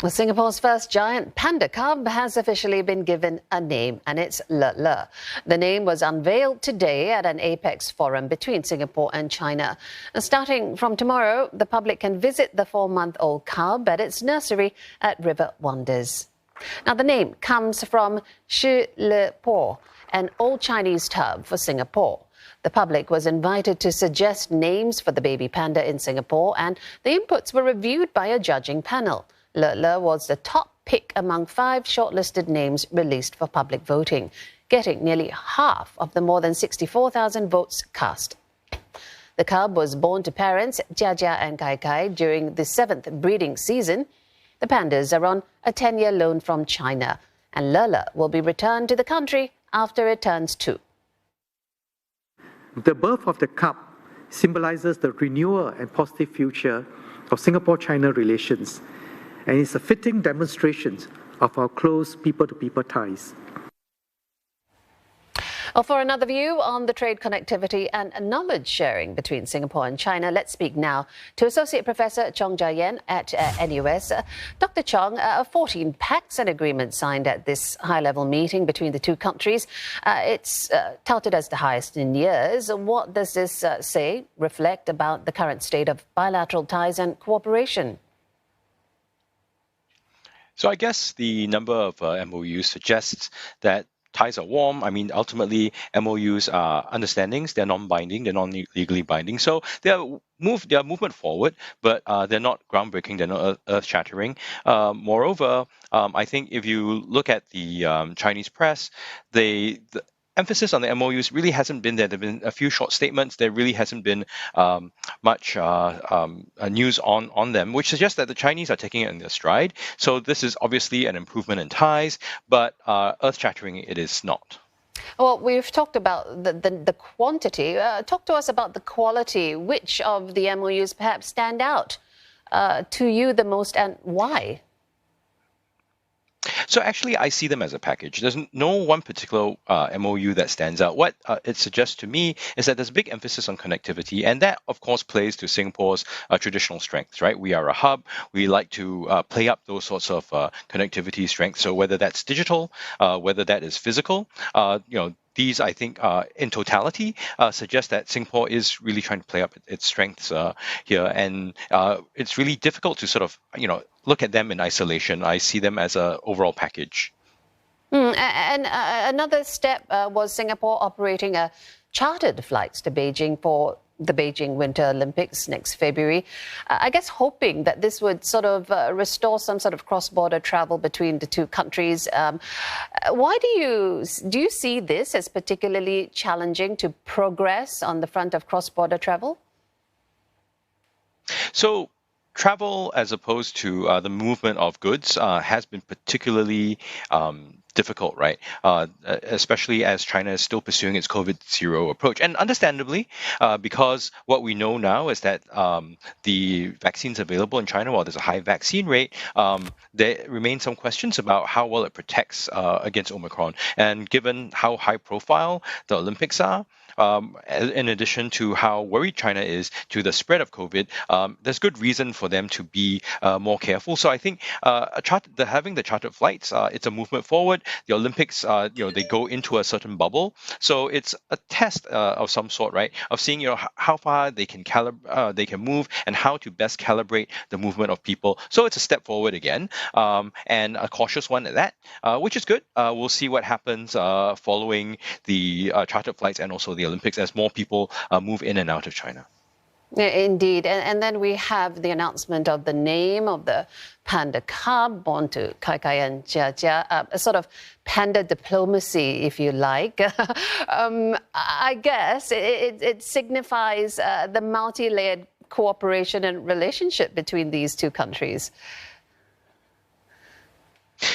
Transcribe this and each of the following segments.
Well, Singapore's first giant panda cub has officially been given a name, and it's Le Le. The name was unveiled today at an apex forum between Singapore and China. Starting from tomorrow, the public can visit the 4-month-old cub at its nursery at River Wonders. Now, the name comes from Shi Le Po, an old Chinese term for Singapore. The public was invited to suggest names for the baby panda in Singapore, and the inputs were reviewed by a judging panel. Le Le was the top pick among 5 shortlisted names released for public voting, getting nearly half of the more than 64,000 votes cast. The cub was born to parents Jia Jia and Kai Kai during the 7th breeding season. The pandas are on a 10-year loan from China, and Le Le will be returned to the country after it turns 2. The birth of the cub symbolizes the renewal and positive future of Singapore-China relations, and is a fitting demonstration of our close people-to-people ties. Well, for another view on the trade connectivity and knowledge sharing between Singapore and China, let's speak now to Associate Professor Chong Ja Ian at NUS. Dr. Chong, 14 pacts and agreements signed at this high-level meeting between the two countries. It's touted as the highest in years. What does this reflect about the current state of bilateral ties and cooperation? So I guess the number of MOUs suggests that ties are warm. I mean, ultimately, MOUs are understandings. They're non-binding. They're non-legally binding. So they are movement forward, but they're not groundbreaking. They're not earth-shattering. Moreover, I think if you look at the Chinese press, the emphasis on the MOUs really hasn't been there. There have been a few short statements. There really hasn't been much news on them, which suggests that the Chinese are taking it in their stride. So this is obviously an improvement in ties, but earth-shattering it is not. Well, we've talked about the quantity. Talk to us about the quality. Which of the MOUs perhaps stand out to you the most, and why? So actually, I see them as a package. There's no one particular MOU that stands out. What it suggests to me is that there's a big emphasis on connectivity, and that, of course, plays to Singapore's traditional strengths, right? We are a hub. We like to play up those sorts of connectivity strengths. So whether that's digital, whether that is physical, these, I think, in totality, suggest that Singapore is really trying to play up its strengths here, and it's really difficult to sort of, look at them in isolation. I see them as an overall package. And another step was Singapore operating chartered flights to Beijing for the Beijing Winter Olympics next February. I guess hoping that this would sort of restore some sort of cross-border travel between the two countries. Why do you see this as particularly challenging to progress on the front of cross-border travel? So travel, as opposed to the movement of goods, has been particularly difficult, right? Especially as China is still pursuing its COVID-0 approach. And understandably, because what we know now is that the vaccines available in China, while there's a high vaccine rate, there remain some questions about how well it protects against Omicron. And given how high profile the Olympics are, in addition to how worried China is to the spread of COVID, there's good reason for them to be more careful. So I think having the chartered flights, it's a movement forward. The Olympics, they go into a certain bubble, so it's a test of some sort, right? Of seeing, how far they can move and how to best calibrate the movement of people. So it's a step forward again, and a cautious one at that, which is good. We'll see what happens following the chartered flights and also the Olympics as more people move in and out of China. Yeah, indeed. And then we have the announcement of the name of the panda cub born to Kai Kai and Jia Jia, a sort of panda diplomacy, if you like. I guess it signifies the multi-layered cooperation and relationship between these two countries.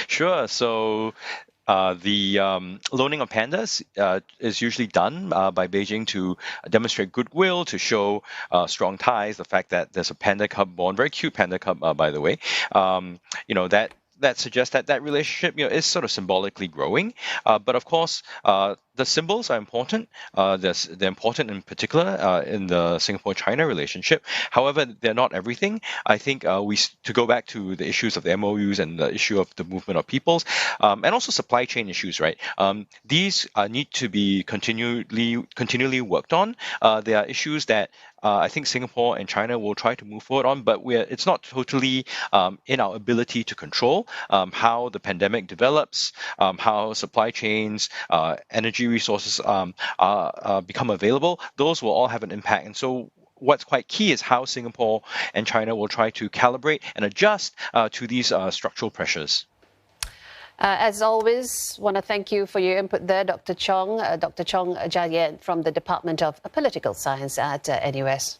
Sure. So the loaning of pandas is usually done by Beijing to demonstrate goodwill, to show strong ties. The fact that there's a panda cub born, very cute panda cub, by the way, that suggests that relationship is sort of symbolically growing. But of course, the symbols are important. They're important in particular in the Singapore-China relationship. However, they're not everything. I think to go back to the issues of the MOUs and the issue of the movement of peoples, and also supply chain issues, right? These need to be continually worked on. There are issues that I think Singapore and China will try to move forward on, but it's not totally in our ability to control how the pandemic develops, how supply chains, energy resources become available. Those will all have an impact. And so what's quite key is how Singapore and China will try to calibrate and adjust to these structural pressures. As always, want to thank you for your input there, Dr. Chong Ja Ian from the Department of Political Science at NUS.